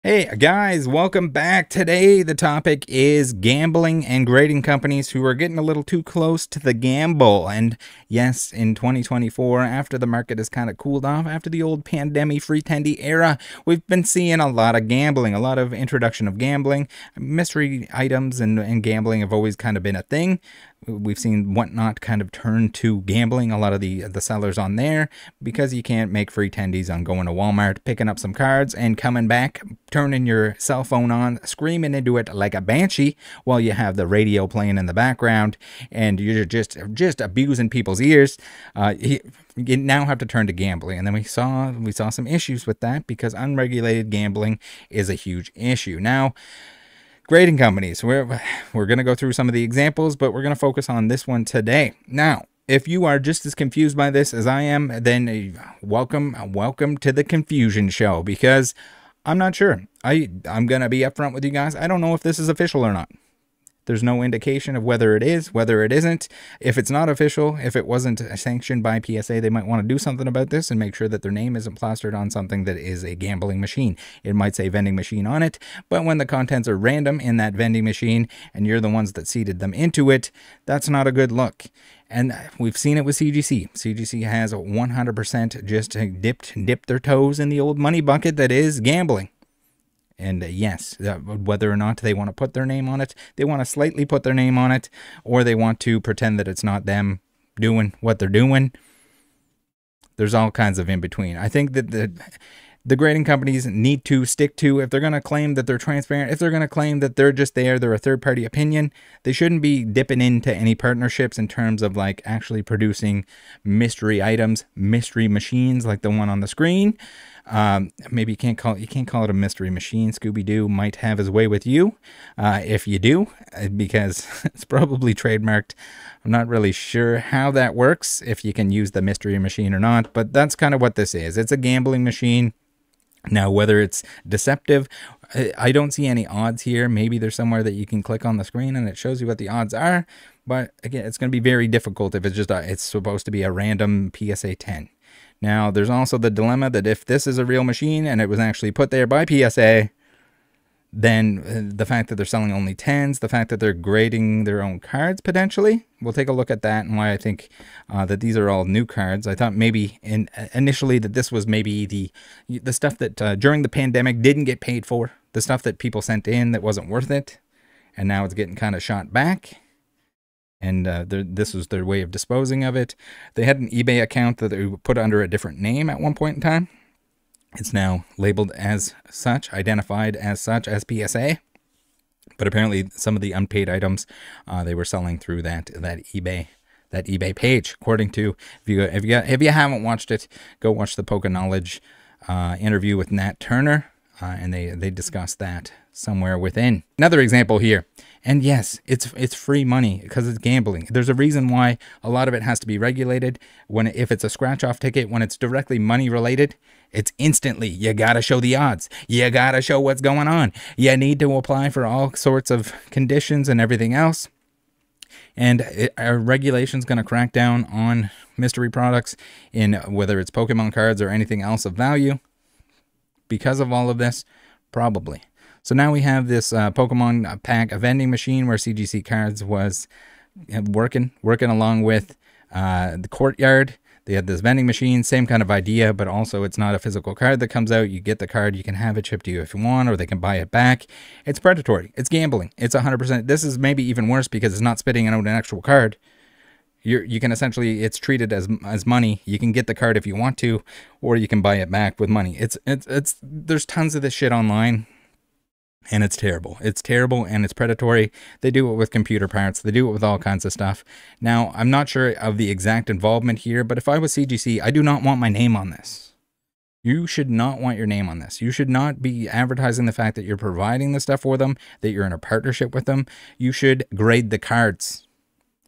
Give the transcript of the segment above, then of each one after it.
Hey guys, welcome back. Today the topic is gambling and grading companies who are getting a little too close to the gamble. And yes, in 2024, after the market has kind of cooled off, after the old pandemic free tendy era, we've been seeing a lot of gambling, a lot of introduction of gambling. Mystery items and gambling have always kind of been a thing. We've seen Whatnot kind of turn to gambling, a lot of the sellers on there, because you can't make free tendies on going to Walmart, picking up some cards, and coming back, turning your cell phone on, screaming into it like a banshee while you have the radio playing in the background, and you're just abusing people's ears. You now have to turn to gambling, and then we saw some issues with that because unregulated gambling is a huge issue. Now, grading companies, we're going to go through some of the examples, but we're going to focus on this one today. Now, if you are just as confused by this as I am, then welcome to the confusion show, because I'm not sure. I'm going to be upfront with you guys. I don't know if this is official or not. There's no indication of whether it is, whether it isn't. If it's not official, if it wasn't sanctioned by PSA, they might want to do something about this and make sure that their name isn't plastered on something that is a gambling machine. It might say vending machine on it, but when the contents are random in that vending machine and you're the ones that seeded them into it, that's not a good look. And we've seen it with CGC. CGC has 100% just dipped their toes in the old money bucket that is gambling. And yes, whether or not they want to put their name on it, they want to slightly put their name on it, or they want to pretend that it's not them doing what they're doing. There's all kinds of in between. I think that the grading companies need to stick to, if they're going to claim that they're transparent, if they're going to claim that they're just there, they're a third-party opinion, they shouldn't be dipping into any partnerships in terms of like actually producing mystery items, mystery machines like the one on the screen. Maybe you can't call it a mystery machine. Scooby-Doo might have his way with you if you do, because it's probably trademarked. I'm not really sure how that works, if you can use the mystery machine or not, but that's kind of what this is. It's a gambling machine. Now, whether it's deceptive, I don't see any odds here. Maybe there's somewhere that you can click on the screen and it shows you what the odds are. But again, it's going to be very difficult if it's just it's supposed to be a random PSA 10. Now, there's also the dilemma that if this is a real machine and it was actually put there by PSA, then the fact that they're selling only 10s, the fact that they're grading their own cards potentially, we'll take a look at that and why I think that these are all new cards. I thought maybe initially that this was maybe the stuff that during the pandemic didn't get paid for, the stuff that people sent in that wasn't worth it, and now it's getting kind of shot back. And this was their way of disposing of it. They had an eBay account that they put under a different name at one point in time. It's now labeled as such, identified as such as PSA. But apparently some of the unpaid items they were selling through that eBay page. According to, if you haven't watched it, go watch the Poke Knowledge interview with Nat Turner. And they discuss that somewhere within. Another example here. And yes, it's free money because it's gambling. There's a reason why a lot of it has to be regulated. If it's a scratch-off ticket, when it's directly money related, it's instantly, you got to show the odds. You got to show what's going on. You need to apply for all sorts of conditions and everything else. And our regulation's going to crack down on mystery products, in whether it's Pokemon cards or anything else of value. Because of all of this, probably. So now we have this Pokemon pack, a vending machine where CGC Cards was working along with the Courtyard. They had this vending machine, same kind of idea, but also it's not a physical card that comes out. You get the card, you can have it shipped to you if you want, or they can buy it back. It's predatory. It's gambling. It's 100%. This is maybe even worse because it's not spitting out an actual card. You can essentially, it's treated as money. You can get the card if you want to, or you can buy it back with money. There's tons of this shit online, and it's terrible. It's terrible and it's predatory. They do it with computer parts. They do it with all kinds of stuff. Now, I'm not sure of the exact involvement here, but if I was CGC, I do not want my name on this. You should not want your name on this. You should not be advertising the fact that you're providing the stuff for them, that you're in a partnership with them. You should grade the cards.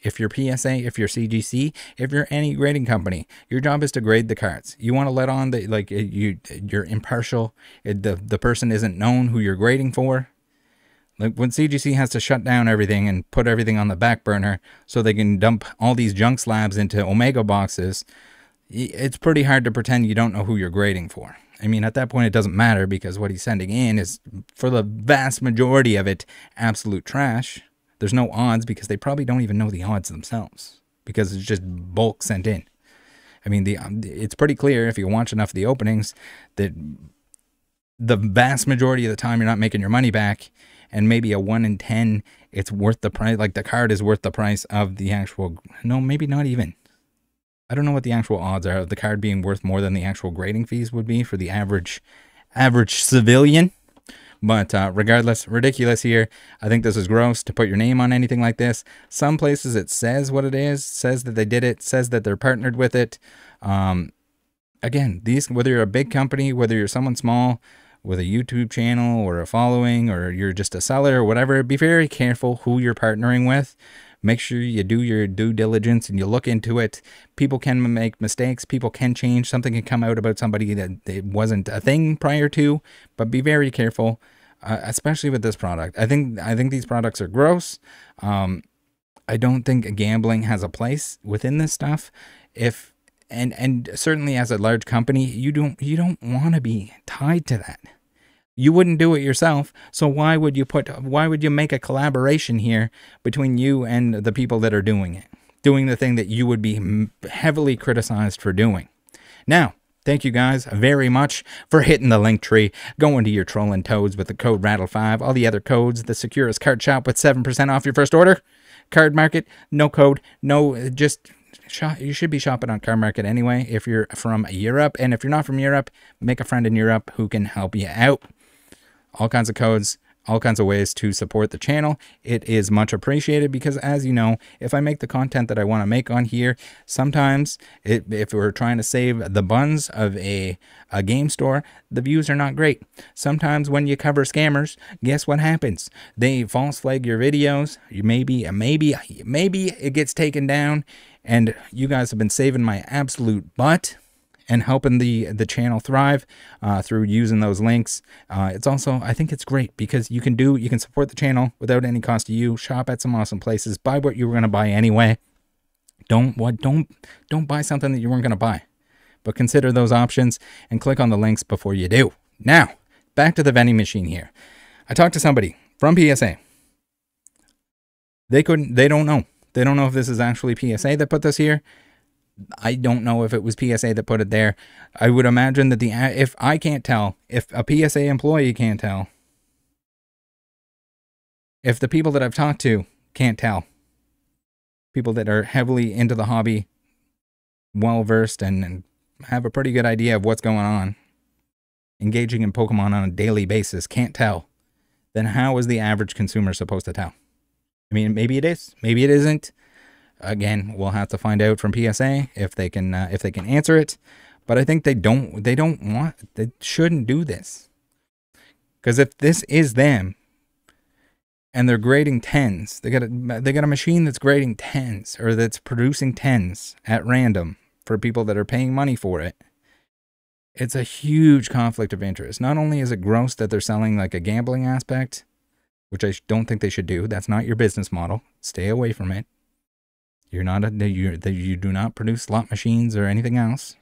If you're PSA, if you're CGC, if you're any grading company, your job is to grade the cards. You want to let on that like you're impartial. The person isn't known who you're grading for. Like when CGC has to shut down everything and put everything on the back burner so they can dump all these junk slabs into Omega boxes, it's pretty hard to pretend you don't know who you're grading for. I mean, at that point, it doesn't matter because what he's sending in is, for the vast majority of it, absolute trash. There's no odds because they probably don't even know the odds themselves because it's just bulk sent in. I mean, it's pretty clear if you watch enough of the openings that the vast majority of the time you're not making your money back, and maybe a 1 in 10, it's worth the price. Like the card is worth the price of the actual, no, maybe not even. I don't know what the actual odds are of the card being worth more than the actual grading fees would be for the average civilian. But regardless, ridiculous here. I think this is gross to put your name on anything like this. Some places it says what it is, says that they did it, says that they're partnered with it. Again, whether you're a big company, whether you're someone small with a YouTube channel or a following, or you're just a seller or whatever, be very careful who you're partnering with. Make sure you do your due diligence and you look into it. People can make mistakes. People can change. Something can come out about somebody that it wasn't a thing prior to, but be very careful, especially with this product. I think these products are gross. I don't think gambling has a place within this stuff. And certainly as a large company, you don't want to be tied to that. You wouldn't do it yourself, so why would you make a collaboration here between you and the people that are doing it, doing the thing that you would be heavily criticized for doing? Now, thank you guys very much for hitting the link tree, going to your trolling toads with the code RATTLE5, all the other codes, the securest card shop with 7% off your first order, Card Market, no code, no, just you should be shopping on Card Market anyway if you're from Europe, and if you're not from Europe, make a friend in Europe who can help you out. All kinds of codes, all kinds of ways to support the channel. It is much appreciated because, as you know, if I make the content that I want to make on here, sometimes if we're trying to save the buns of a game store, the views are not great. Sometimes when you cover scammers, guess what happens? They false flag your videos. Maybe it gets taken down, and you guys have been saving my absolute butt and helping the channel thrive through using those links. It's also, I think it's great because you can support the channel without any cost to you. Shop at some awesome places. Buy what you were gonna buy anyway. Don't buy something that you weren't gonna buy. But consider those options and click on the links before you do. Now, back to the vending machine here. I talked to somebody from PSA. They don't know. They don't know if this is actually PSA that put this here. I don't know if it was PSA that put it there. I would imagine that if I can't tell, if a PSA employee can't tell, if the people that I've talked to can't tell, people that are heavily into the hobby, well-versed and have a pretty good idea of what's going on, engaging in Pokemon on a daily basis, can't tell, then how is the average consumer supposed to tell? I mean, maybe it is, maybe it isn't. Again, we'll have to find out from PSA if they can answer it. But I think they shouldn't do this. Because if this is them and they're grading 10s, they got a machine that's grading 10s or that's producing 10s at random for people that are paying money for it. It's a huge conflict of interest. Not only is it gross that they're selling like a gambling aspect, which I don't think they should do. That's not your business model. Stay away from it. You're not you do not produce slot machines or anything else.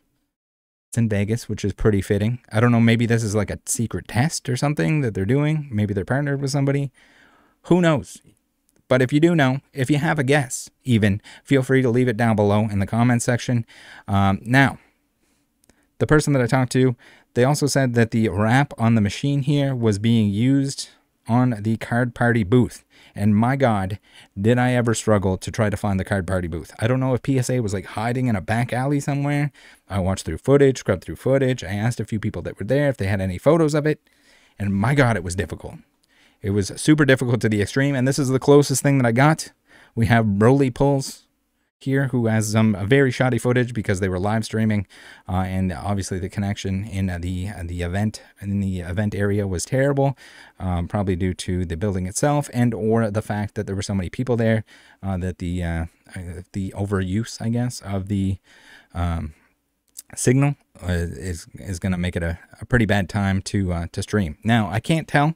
It's in Vegas, which is pretty fitting. I don't know, maybe this is like a secret test or something that they're doing. Maybe they're partnered with somebody. Who knows? But if you do know, if you have a guess, even, feel free to leave it down below in the comments section. Now, the person that I talked to, they also said that the wrap on the machine here was being used on the card party booth. And my God, did I ever struggle to try to find the card party booth. I don't know if PSA was like hiding in a back alley somewhere. I watched through footage, scrubbed through footage. I asked a few people that were there if they had any photos of it. And my God, it was difficult. It was super difficult to the extreme. And this is the closest thing that I got. We have Roly Pulls here, who has some very shoddy footage because they were live streaming, and obviously the connection in the event area was terrible, probably due to the building itself and or the fact that there were so many people there, that the overuse, I guess, of the signal is going to make it a pretty bad time to stream. Now I can't tell,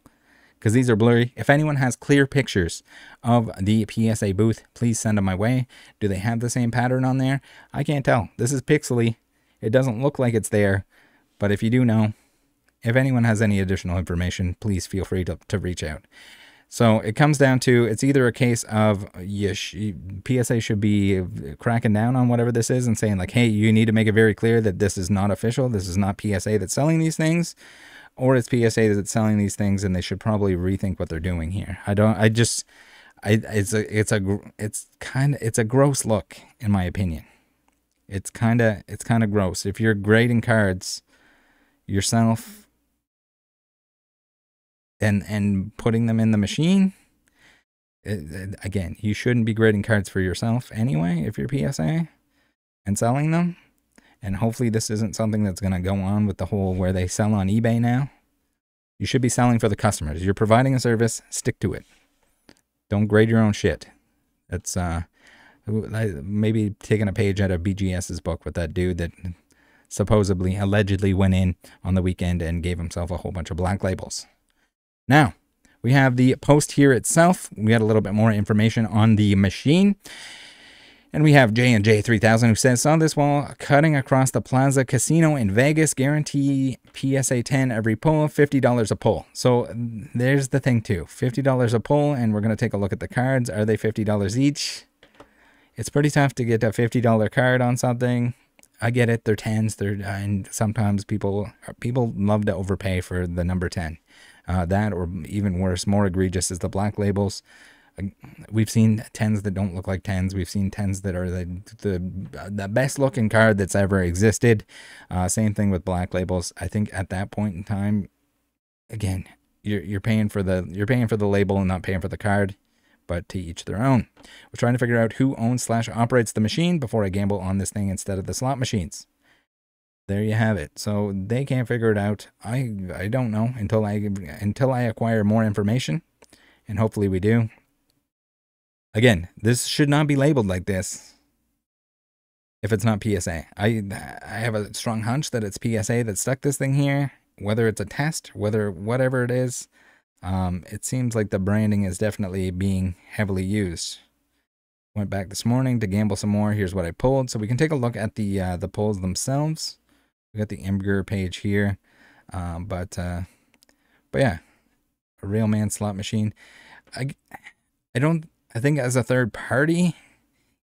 because these are blurry. If anyone has clear pictures of the PSA booth, please send them my way. Do they have the same pattern on there? I can't tell. This is pixely. It doesn't look like it's there. But if you do know, If anyone has any additional information, please feel free to reach out. So it comes down to, it's either a case of PSA should be cracking down on whatever this is and saying like, hey, you need to make it very clear that this is not official. This is not PSA that's selling these things, or it's PSA that's selling these things, and they should probably rethink what they're doing here. It's a gross look, in my opinion. It's kind of gross. If you're grading cards yourself and putting them in the machine, again, you shouldn't be grading cards for yourself anyway if you're PSA and selling them. And hopefully this isn't something that's going to go on with the whole where they sell on eBay now. You should be selling for the customers. You're providing a service, stick to it. Don't grade your own shit. That's maybe taking a page out of BGS's book with that dude that supposedly, allegedly went in on the weekend and gave himself a whole bunch of black labels. Now, we have the post here itself. We got a little bit more information on the machine. And we have J&J 3000 who says, saw this while cutting across the Plaza Casino in Vegas. Guarantee PSA 10 every pull, $50 a pull. So there's the thing too, $50 a pull, and we're going to take a look at the cards. Are they $50 each? It's pretty tough to get a $50 card on something. I get it, they're 10s, and sometimes people love to overpay for the number 10. That, or even worse, more egregious, is the black labels. We've seen 10s that don't look like 10s. We've seen 10s that are the best looking card that's ever existed. Same thing with black labels. I think at that point in time, again, you're paying for the label and not paying for the card, but to each their own. We're trying to figure out who owns / operates the machine before I gamble on this thing instead of the slot machines. There you have it. So they can't figure it out. I don't know until I acquire more information, and hopefully we do. Again, this should not be labeled like this if it's not PSA. I have a strong hunch that it's PSA that stuck this thing here, whether it's a test, whatever it is. It seems like the branding is definitely being heavily used. Went back this morning to gamble some more. Here's what I pulled. So we can take a look at the pulls themselves. We got the Imgur page here. But yeah, a real man slot machine. I think as a third party,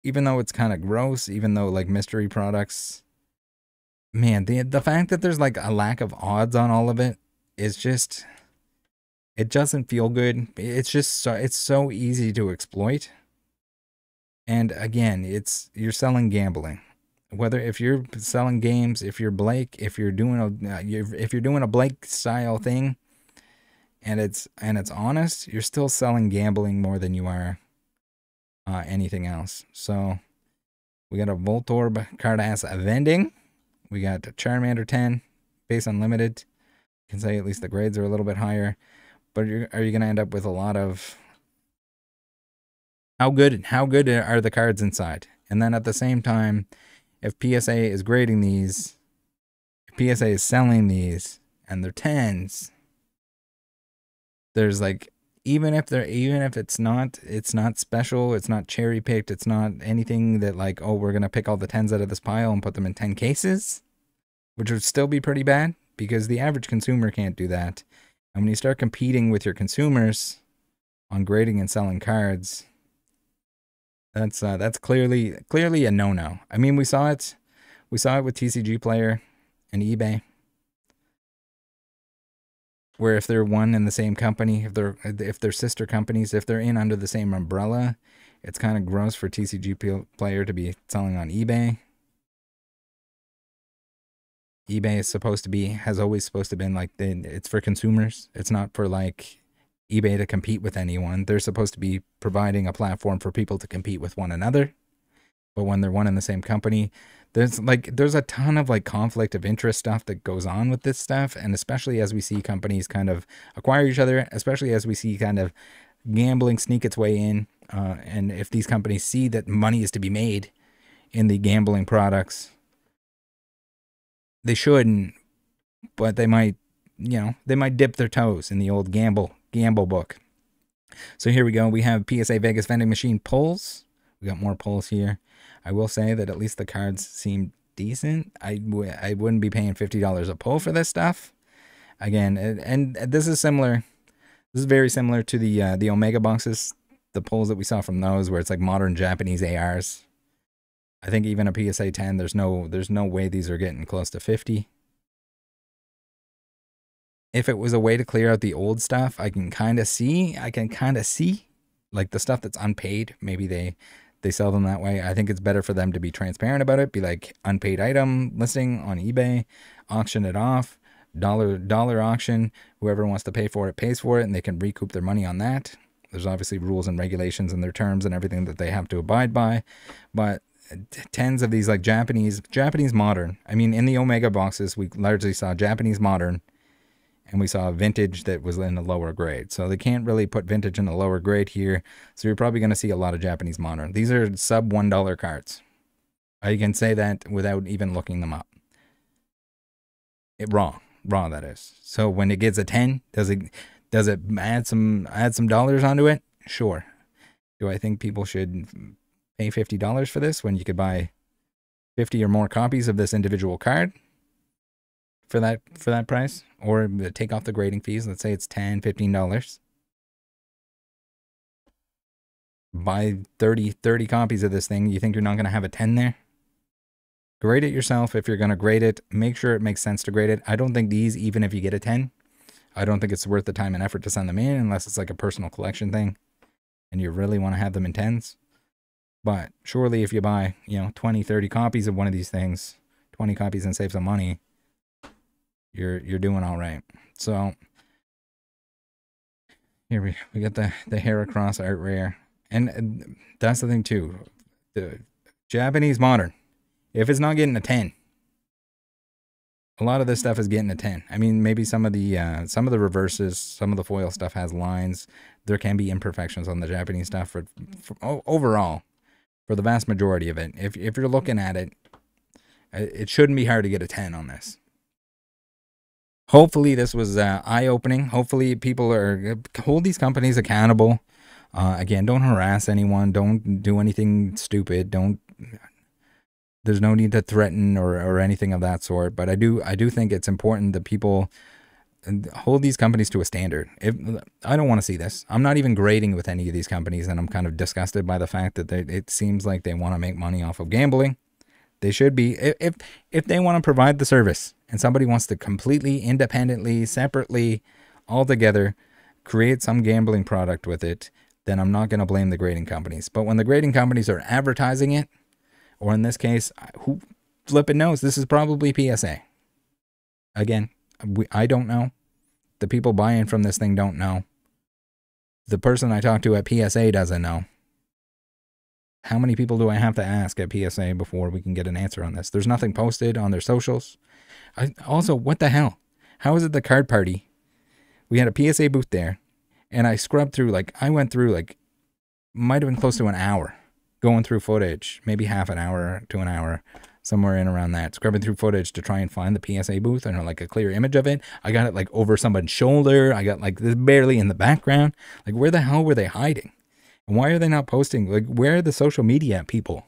even though it's kind of gross, even though like mystery products, man, the fact that there's like a lack of odds on all of it is just, it doesn't feel good. It's just it's so easy to exploit. And again, you're selling gambling. Whether if you're selling games, if you're Blake, if you're doing a Blake style thing, and it's honest, you're still selling gambling more than you are anything else. So we got a Voltorb card ass vending. We got Charmander 10 base unlimited. You can say at least the grades are a little bit higher, but are you going to end up with a lot of how good are the cards inside? And then at the same time, if PSA is grading these, if PSA is selling these, and they're 10s, there's like, even if it's not special, it's not cherry picked, it's not anything that like, oh, we're gonna pick all the 10s out of this pile and put them in 10 cases, which would still be pretty bad because the average consumer can't do that. And when you start competing with your consumers on grading and selling cards, that's clearly a no-no. I mean, we saw it with TCG Player and eBay, where if they're one and the same company, if they're sister companies, if they're in under the same umbrella, it's kind of gross for TCG Player to be selling on eBay. eBay has always supposed to been like, it's for consumers. It's not for like eBay to compete with anyone. They're supposed to be providing a platform for people to compete with one another. But when they're one and the same company, there's a ton of like conflict of interest stuff that goes on with this stuff. And especially as we see companies kind of acquire each other, especially as we see kind of gambling sneak its way in. And if these companies see that money is to be made in the gambling products, they shouldn't, but they might, they might dip their toes in the old gamble book. So here we go. We have PSA Vegas vending machine pulls. We got more pulls here. I will say that at least the cards seem decent. I wouldn't be paying $50 a pull for this stuff. Again, and this is similar. This is very similar to the Omega boxes, the polls that we saw from those, where it's like modern Japanese ARs. I think even a PSA 10, there's no way these are getting close to 50. If it was a way to clear out the old stuff, I can kind of see like the stuff that's unpaid. Maybe they sell them that way. I think it's better for them to be transparent about it. Be like, unpaid item listing on eBay, auction it off, dollar auction. Whoever wants to pay for it pays for it, and they can recoup their money on that. There's obviously rules and regulations and their terms and everything that they have to abide by. But tens of these like Japanese modern. I mean, in the Omega boxes, we largely saw Japanese modern, and we saw vintage that was in a lower grade. So they can't really put vintage in a lower grade here. So you're probably going to see a lot of Japanese modern. These are sub $1 cards. You can say that without even looking them up. Raw that is. So when it gets a 10, does it add some dollars onto it? Sure. Do I think people should pay $50 for this when you could buy 50 or more copies of this individual card for that price? Or take off the grading fees. Let's say it's $10, $15. Buy 30 copies of this thing. You think you're not going to have a 10 there? Grade it yourself. If you're going to grade it, make sure it makes sense to grade it. I don't think these, even if you get a 10, I don't think it's worth the time and effort to send them in unless it's like a personal collection thing and you really want to have them in 10s. But surely if you buy, 20, 30 copies of one of these things, 20 copies and save some money, you're doing all right. So here we got the Heracross art rare. And that's the thing too. The Japanese modern, if it's not getting a 10, a lot of this stuff is getting a 10. I mean, maybe some of the reverses, some of the foil stuff has lines. There can be imperfections on the Japanese stuff for overall, for the vast majority of it. If you're looking at it, it shouldn't be hard to get a 10 on this. Hopefully this was eye-opening. Hopefully people hold these companies accountable. Again, don't harass anyone. Don't do anything stupid. There's no need to threaten or anything of that sort. But I do think it's important that people hold these companies to a standard. I don't want to see this. I'm not even grading with any of these companies, and I'm kind of disgusted by the fact that it seems like they want to make money off of gambling. They should be, if they want to provide the service and somebody wants to completely independently, separately, altogether create some gambling product with it, then I'm not going to blame the grading companies. But when the grading companies are advertising it, or in this case, who flipping knows? This is probably PSA. Again, I don't know. The people buying from this thing don't know. The person I talked to at PSA doesn't know. How many people do I have to ask at PSA before we can get an answer on this? There's nothing posted on their socials. Also, what the hell? How is it the card party? We had a PSA booth there, and I scrubbed through, I went through, might have been close to an hour going through footage, maybe half an hour to an hour, somewhere in around that, scrubbing through footage to try and find the PSA booth and a clear image of it. I got it over somebody's shoulder. I got this barely in the background. Where the hell were they hiding? And why are they not posting? Where are the social media people?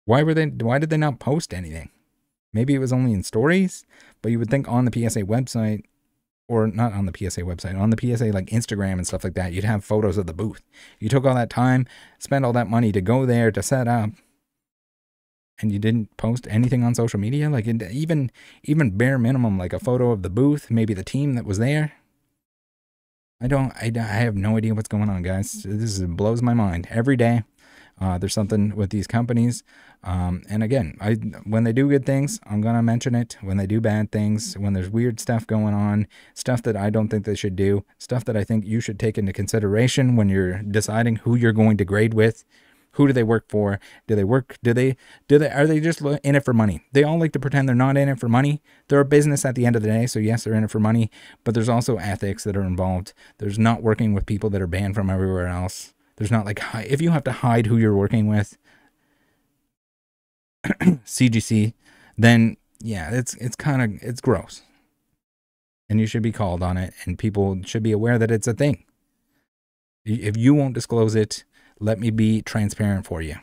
Why did they not post anything? Maybe it was only in stories, but you would think on the PSA website, or not on the PSA website, on the PSA Instagram and stuff like that, you'd have photos of the booth. You took all that time, spent all that money to go there to set up, and you didn't post anything on social media? Even bare minimum, a photo of the booth, maybe the team that was there. I have no idea what's going on, guys. This blows my mind every day. There's something with these companies. And again, when they do good things, I'm going to mention it. When they do bad things, when there's weird stuff going on, stuff that I don't think they should do, stuff that I think you should take into consideration when you're deciding who you're going to grade with. Who do they work for? Are they just in it for money? They all like to pretend they're not in it for money. They're a business at the end of the day. So yes, they're in it for money, but there's also ethics that are involved. There's not working with people that are banned from everywhere else. There's not if you have to hide who you're working with, CGC, then yeah, it's gross. And you should be called on it, and people should be aware that it's a thing. If you won't disclose it, let me be transparent for you.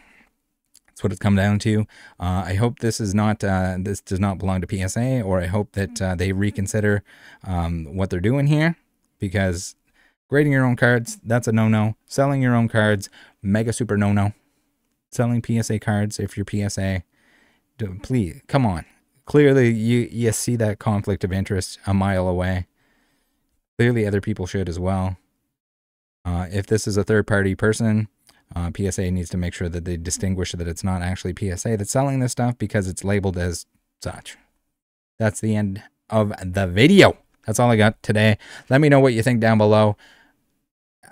That's what it's come down to. I hope this is not this does not belong to PSA, or I hope that they reconsider what they're doing here, because grading your own cards, that's a no-no. Selling your own cards, mega super no-no. Selling PSA cards, if you're PSA, please, come on. Clearly, you see that conflict of interest a mile away. Clearly, other people should as well. If this is a third-party person, PSA needs to make sure that they distinguish that it's not actually PSA that's selling this stuff, because it's labeled as such. That's the end of the video. That's all I got today. Let me know what you think down below.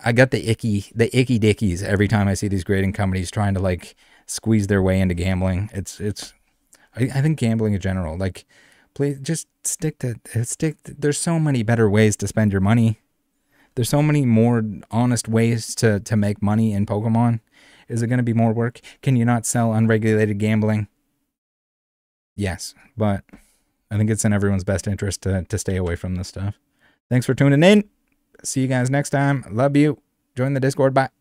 I got the icky dickies every time I see these grading companies trying to like squeeze their way into gambling. I think gambling in general, like, please just stick. There's so many better ways to spend your money. There's so many more honest ways to make money in Pokemon. Is it going to be more work? Can you not sell unregulated gambling? Yes, but I think it's in everyone's best interest to stay away from this stuff. Thanks for tuning in. See you guys next time. Love you. Join the Discord. Bye.